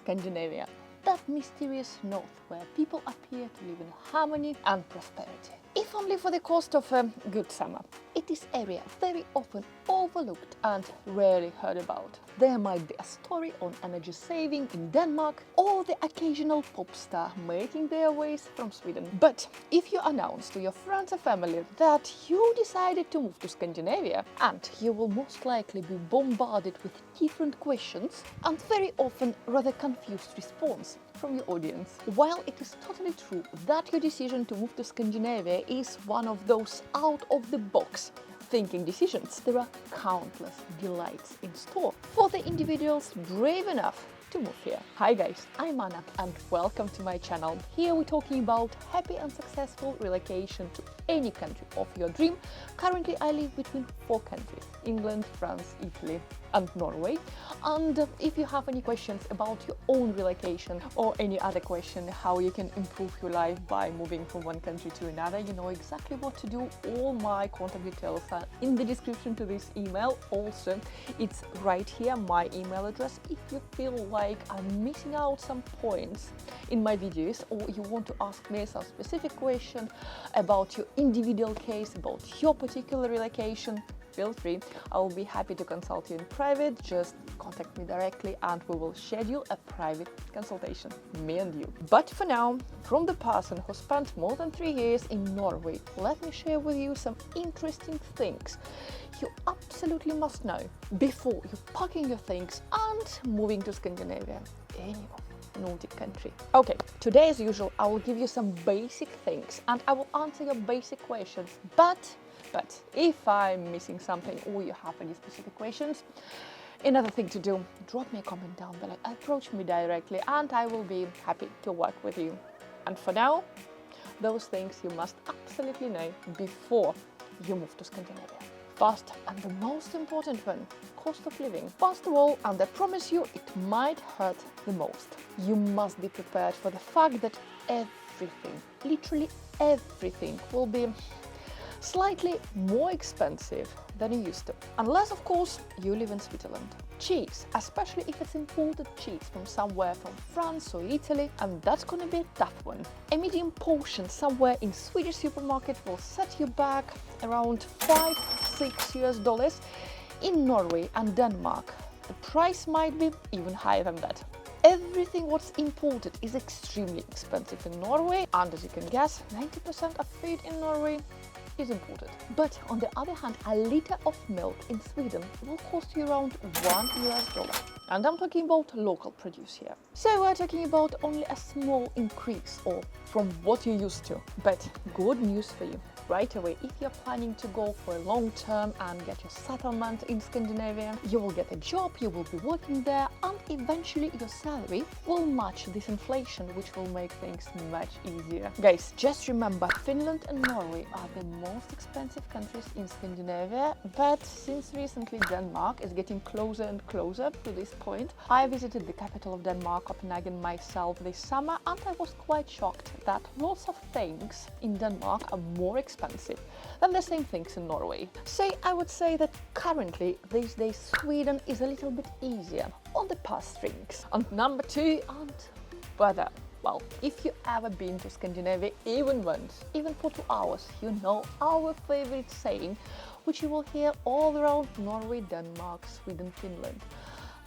Scandinavia, that mysterious north where people appear to live in harmony and prosperity. If only for the cost of a good summer. It is an area very often overlooked and rarely heard about. There might be a story on energy saving in Denmark or the occasional pop star making their ways from Sweden. But if you announce to your friends and family that you decided to move to Scandinavia, and you will most likely be bombarded with different questions and very often rather confused response from your audience. While it is totally true that your decision to move to Scandinavia is one of those out-of-the-box thinking decisions, there are countless delights in store for the individuals brave enough to move here. Hi guys, I'm Anna and welcome to my channel. Here we're talking about happy and successful relocation to any country of your dream. Currently I live between 4 countries: England, France, Italy and Norway. And if you have any questions about your own relocation or any other question how you can improve your life by moving from one country to another, you know exactly what to do. All my contact details are in the description to this email. Also, it's right here, my email address. If you feel like I'm missing out some points in my videos or you want to ask me some specific question about your individual case, about your particular relocation, feel free. I will be happy to consult you in private. Just contact me directly and we will schedule a private consultation, me and you. But for now, from the person who spent more than 3 years in Norway, let me share with you some interesting things you absolutely must know before you're packing your things and moving to Scandinavia, any Nordic country. Okay, today as usual, I will give you some basic things and I will answer your basic questions. But if I'm missing something or you have any specific questions, another thing to do, drop me a comment down below, approach me directly and I will be happy to work with you. And for now, those things you must absolutely know before you move to Scandinavia. First, and the most important one, cost of living. First of all, and I promise you it might hurt the most, you must be prepared for the fact that everything, literally everything, will be slightly more expensive than you used to. Unless, of course, you live in Switzerland. Cheese, especially if it's imported cheese from somewhere from France or Italy, and that's gonna be a tough one. A medium portion somewhere in Swedish supermarket will set you back around $5-6. In Norway and Denmark, the price might be even higher than that. Everything what's imported is extremely expensive in Norway, and as you can guess, 90% of food in Norway is imported. But on the other hand, a liter of milk in Sweden will cost you around $1. And I'm talking about local produce here. So we're talking about only a small increase or from what you used to. But good news for you. Right away, if you're planning to go for a long term and get your settlement in Scandinavia, you will get a job, you will be working there, and eventually your salary will match this inflation, which will make things much easier. Guys, just remember, Finland and Norway are the most expensive countries in Scandinavia, but since recently Denmark is getting closer and closer to this point. I visited the capital of Denmark, Copenhagen, myself this summer, and I was quite shocked that lots of things in Denmark are more expensive than the same things in Norway. So I would say that currently, these days, Sweden is a little bit easier on the purse strings. And number 2, and weather. Well, if you ever been to Scandinavia even once, even for 2 hours, you know our favorite saying, which you will hear all around Norway, Denmark, Sweden, Finland.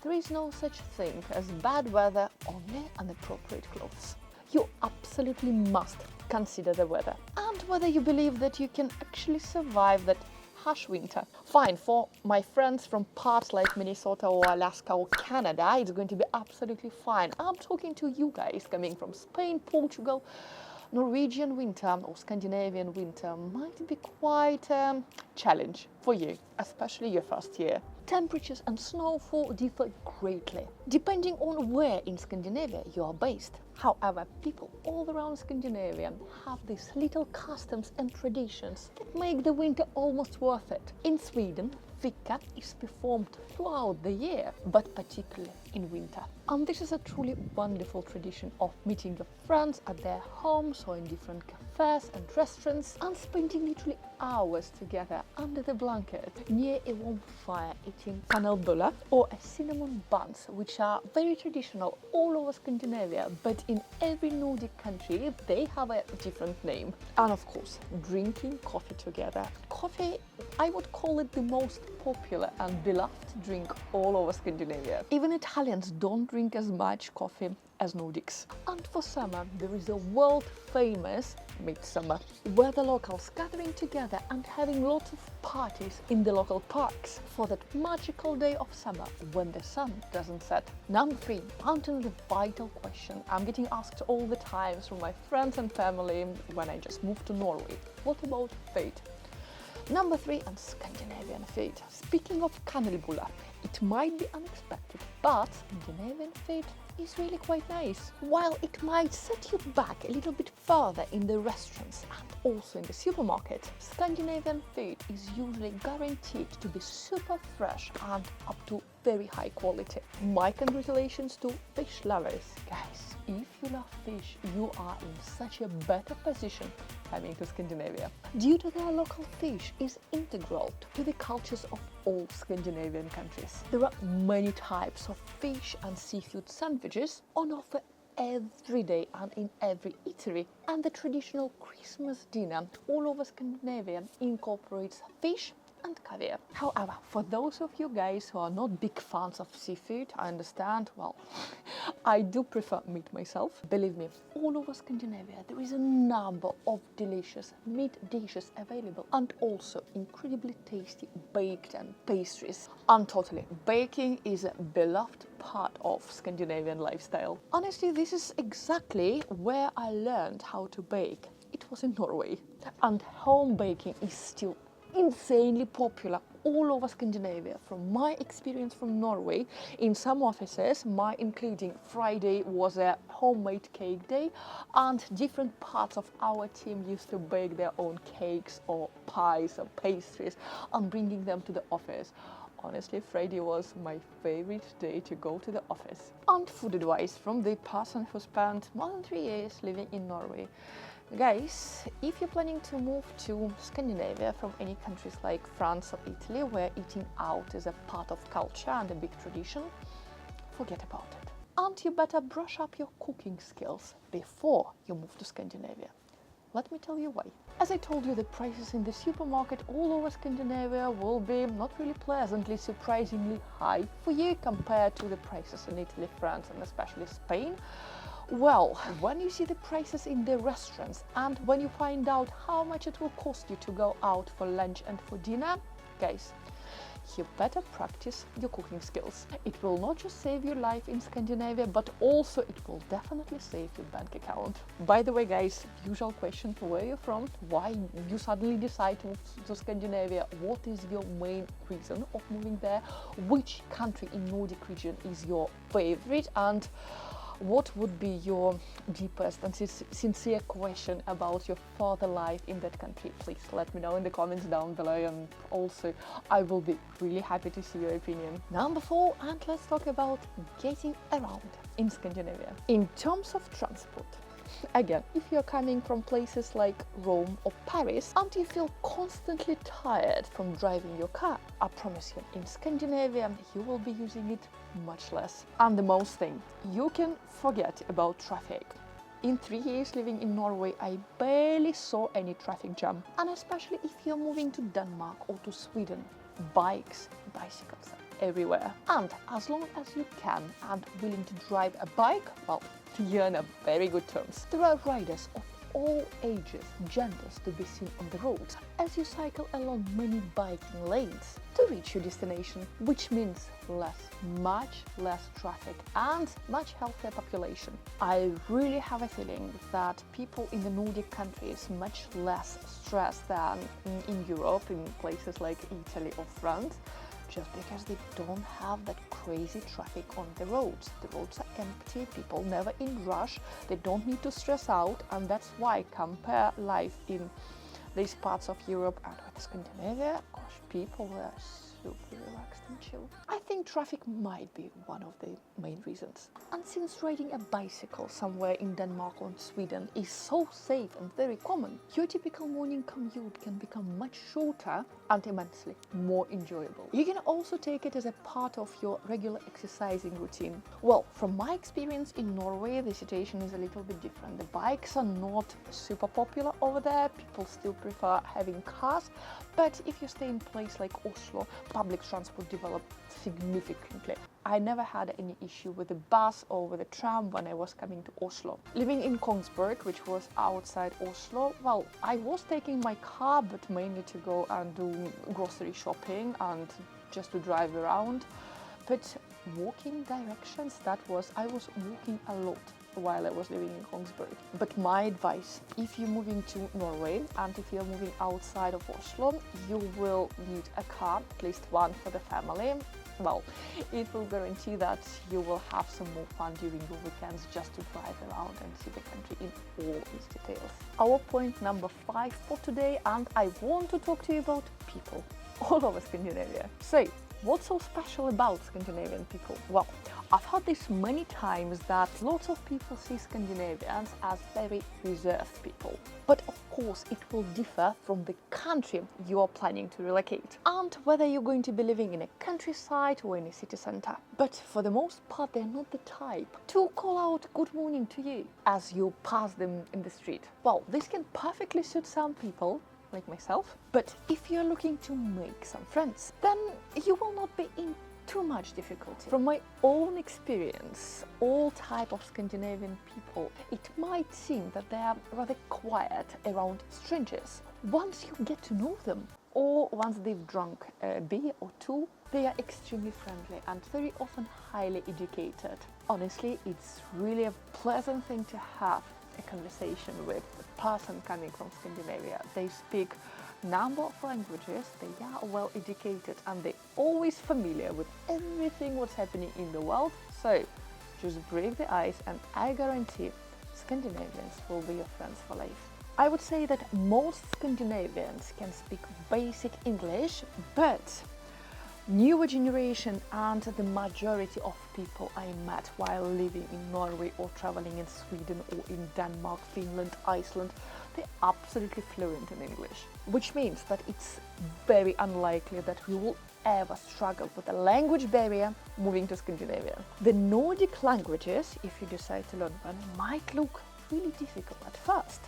There is no such thing as bad weather, only inappropriate clothes. You absolutely must consider the weather and whether you believe that you can actually survive that harsh winter. Fine, for my friends from parts like Minnesota or Alaska or Canada, it's going to be absolutely fine. I'm talking to you guys coming from Spain, Portugal. Norwegian winter or Scandinavian winter might be quite a challenge for you, especially your first year. Temperatures and snowfall differ greatly, depending on where in Scandinavia you are based. However, people all around Scandinavia have these little customs and traditions that make the winter almost worth it. In Sweden, Fika is performed throughout the year, but particularly in winter. And this is a truly wonderful tradition of meeting your friends at their homes or in different cafes and restaurants and spending literally hours together under the blanket near a warm fire eating kanelbulle or cinnamon buns, which are very traditional all over Scandinavia, but in every Nordic country they have a different name. And of course, drinking coffee together. Coffee, I would call it the most popular and beloved drink all over Scandinavia. Even Italians don't drink as much coffee as Nordics. And for summer, there is a world famous midsummer, where the locals gathering together and having lots of parties in the local parks for that magical day of summer when the sun doesn't set. Number 3, answering the vital question I'm getting asked all the time from my friends and family when I just moved to Norway. What about fate? Number 3, and Scandinavian fate. Speaking of kanelbulle, it might be unexpected, but Scandinavian fate is really quite nice. While it might set you back a little bit further in the restaurants and also in the supermarket, Scandinavian food is usually guaranteed to be super fresh and up to very high quality. My congratulations to fish lovers. Guys, if you love fish, you are in such a better position coming to Scandinavia. Due to their local fish is integral to the cultures of all Scandinavian countries. There are many types of fish and seafood sandwiches on offer every day and in every eatery, and the traditional Christmas dinner all over Scandinavia incorporates fish and caviar. However, for those of you guys who are not big fans of seafood, I understand, well, I do prefer meat myself. Believe me, all over Scandinavia there is a number of delicious meat dishes available, and also incredibly tasty baked and pastries. And totally, baking is a beloved part of Scandinavian lifestyle. Honestly, this is exactly where I learned how to bake. It was in Norway, and home baking is still insanely popular all over Scandinavia. From my experience from Norway, in some offices, my including Friday was a homemade cake day, and different parts of our team used to bake their own cakes or pies or pastries and bringing them to the office. Honestly, Friday was my favorite day to go to the office. And food advice from the person who spent more than 3 years living in Norway. Guys, if you're planning to move to Scandinavia from any countries like France or Italy, where eating out is a part of culture and a big tradition, forget about it. And you better brush up your cooking skills before you move to Scandinavia. Let me tell you why. As I told you, the prices in the supermarket all over Scandinavia will be not really pleasantly, surprisingly high for you compared to the prices in Italy, France and especially Spain. Well, when you see the prices in the restaurants and when you find out how much it will cost you to go out for lunch and for dinner, guys, you better practice your cooking skills. It will not just save your life in Scandinavia, but also it will definitely save your bank account. By the way, guys, usual question, where you're from, why you suddenly decide to move to Scandinavia, what is your main reason of moving there, which country in Nordic region is your favorite, and what would be your deepest and sincere question about your further life in that country? Please let me know in the comments down below, and also I will be really happy to see your opinion. Number 4, and let's talk about getting around in Scandinavia. In terms of transport, again, if you're coming from places like Rome or Paris and you feel constantly tired from driving your car, I promise you, in Scandinavia you will be using it much less. And the most thing, you can forget about traffic. In 3 years living in Norway, I barely saw any traffic jam. And especially if you're moving to Denmark or to Sweden, bikes, bicycles everywhere. And as long as you can and willing to drive a bike, well, you're in a very good terms. There are riders of all ages, genders to be seen on the roads as you cycle along many biking lanes to reach your destination, which means much less traffic and much healthier population. I really have a feeling that people in the Nordic countries much less stressed than in Europe, in places like Italy or France, just because they don't have that crazy traffic on the roads. The roads are empty, people never in rush, they don't need to stress out, and that's why compare life in these parts of Europe and with Scandinavia, gosh, people were super relaxed and chill. I think traffic might be one of the main reasons. And since riding a bicycle somewhere in Denmark or Sweden is so safe and very common, your typical morning commute can become much shorter and immensely more enjoyable. You can also take it as a part of your regular exercising routine. Well, from my experience in Norway, the situation is a little bit different. The bikes are not super popular over there. People still prefer having cars, but if you stay in a place like Oslo, public transport developed significantly. I never had any issue with the bus or with the tram when I was coming to Oslo. Living in Kongsberg, which was outside Oslo, well, I was taking my car, but mainly to go and do grocery shopping and just to drive around. But walking directions, I was walking a lot while I was living in Kongsberg. But my advice, if you're moving to Norway and if you're moving outside of Oslo, you will need a car, at least one for the family. Well, it will guarantee that you will have some more fun during your weekends just to drive around and see the country in all its details. Our point number 5 for today, and I want to talk to you about people all over Scandinavia. So, what's so special about Scandinavian people? Well, I've heard this many times that lots of people see Scandinavians as very reserved people. But of course, it will differ from the country you are planning to relocate and whether you're going to be living in a countryside or in a city center. But for the most part, they're not the type to call out good morning to you as you pass them in the street. Well, this can perfectly suit some people, like myself, but if you're looking to make some friends, then you will not be in too much difficulty. From my own experience, all type of Scandinavian people, it might seem that they are rather quiet around strangers. Once you get to know them, or once they've drunk a beer or two, they are extremely friendly and very often highly educated. Honestly, it's really a pleasant thing to have a conversation with a person coming from Scandinavia. They speak number of languages, they are well educated, and they're always familiar with everything what's happening in the world. So just break the ice and I guarantee Scandinavians will be your friends for life. I would say that most Scandinavians can speak basic English, but newer generation and the majority of people I met while living in Norway or traveling in Sweden or in Denmark, Finland, Iceland, they're absolutely fluent in English, which means that it's very unlikely that we will ever struggle with a language barrier moving to Scandinavia. The Nordic languages, if you decide to learn one, might look really difficult at first,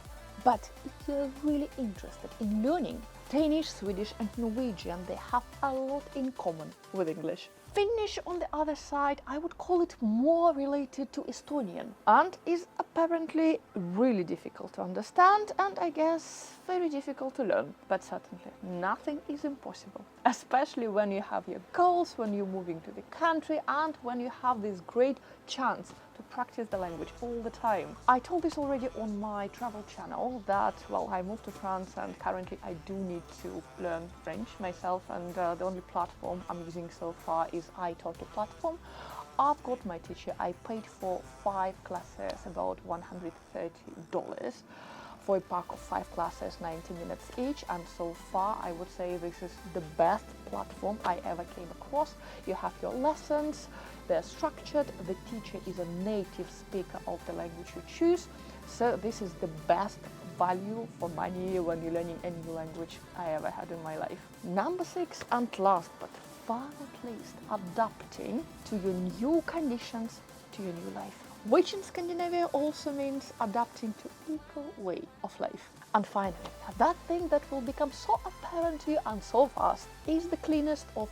but if you're really interested in learning Danish, Swedish and Norwegian, they have a lot in common with English. Finnish, on the other side, I would call it more related to Estonian and is apparently really difficult to understand and I guess very difficult to learn. But certainly nothing is impossible, especially when you have your goals, when you're moving to the country and when you have this great chance to practice the language all the time. I told this already on my travel channel that, well, I moved to France and currently I do need to learn French myself, and the only platform I'm using so far is italki platform. I've got my teacher. I paid for 5 classes about $130 for a pack of 5 classes, 90 minutes each, and so far I would say this is the best platform I ever came across. You have your lessons, they're structured, the teacher is a native speaker of the language you choose, so this is the best value for money when you're learning any new language I ever had in my life. Number 6 and last but far not least, adapting to your new conditions, to your new life, which in Scandinavia also means adapting to eco way of life. And finally, that thing that will become so apparent to you and so fast is the cleanest of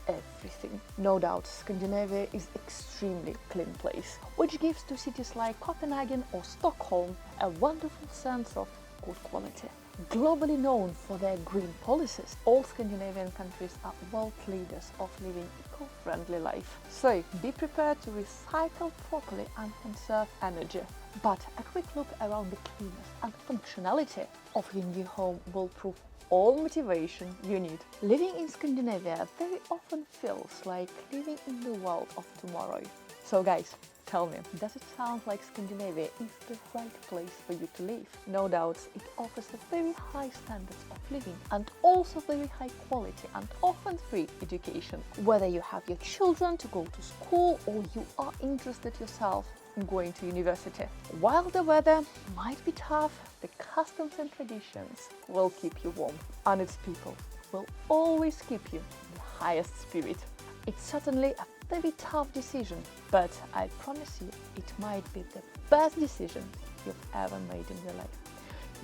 everything. No doubt, Scandinavia is extremely clean place, which gives to cities like Copenhagen or Stockholm a wonderful sense of good quality. Globally known for their green policies, all Scandinavian countries are world leaders of living eco-friendly life. So be prepared to recycle properly and conserve energy. But a quick look around the cleanness and functionality of your new home will prove all motivation you need. Living in Scandinavia very often feels like living in the world of tomorrow. So guys, Tell me, does it sound like Scandinavia is the right place for you to live? No doubts, it offers a very high standards of living and also very high quality and often free education. Whether you have your children to go to school or you are interested yourself in going to university. While the weather might be tough, the customs and traditions will keep you warm, and its people will always keep you in the highest spirit. It's certainly a very tough decision, but I promise you it might be the best decision you've ever made in your life.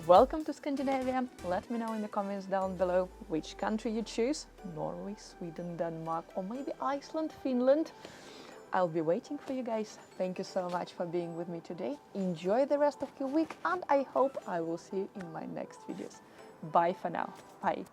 Welcome to Scandinavia. Let me know in the comments down below which country you choose. Norway, Sweden, Denmark, or maybe Iceland, Finland. I'll be waiting for you guys. Thank you so much for being with me today. Enjoy the rest of your week, and I hope I will see you in my next videos. Bye for now. Bye.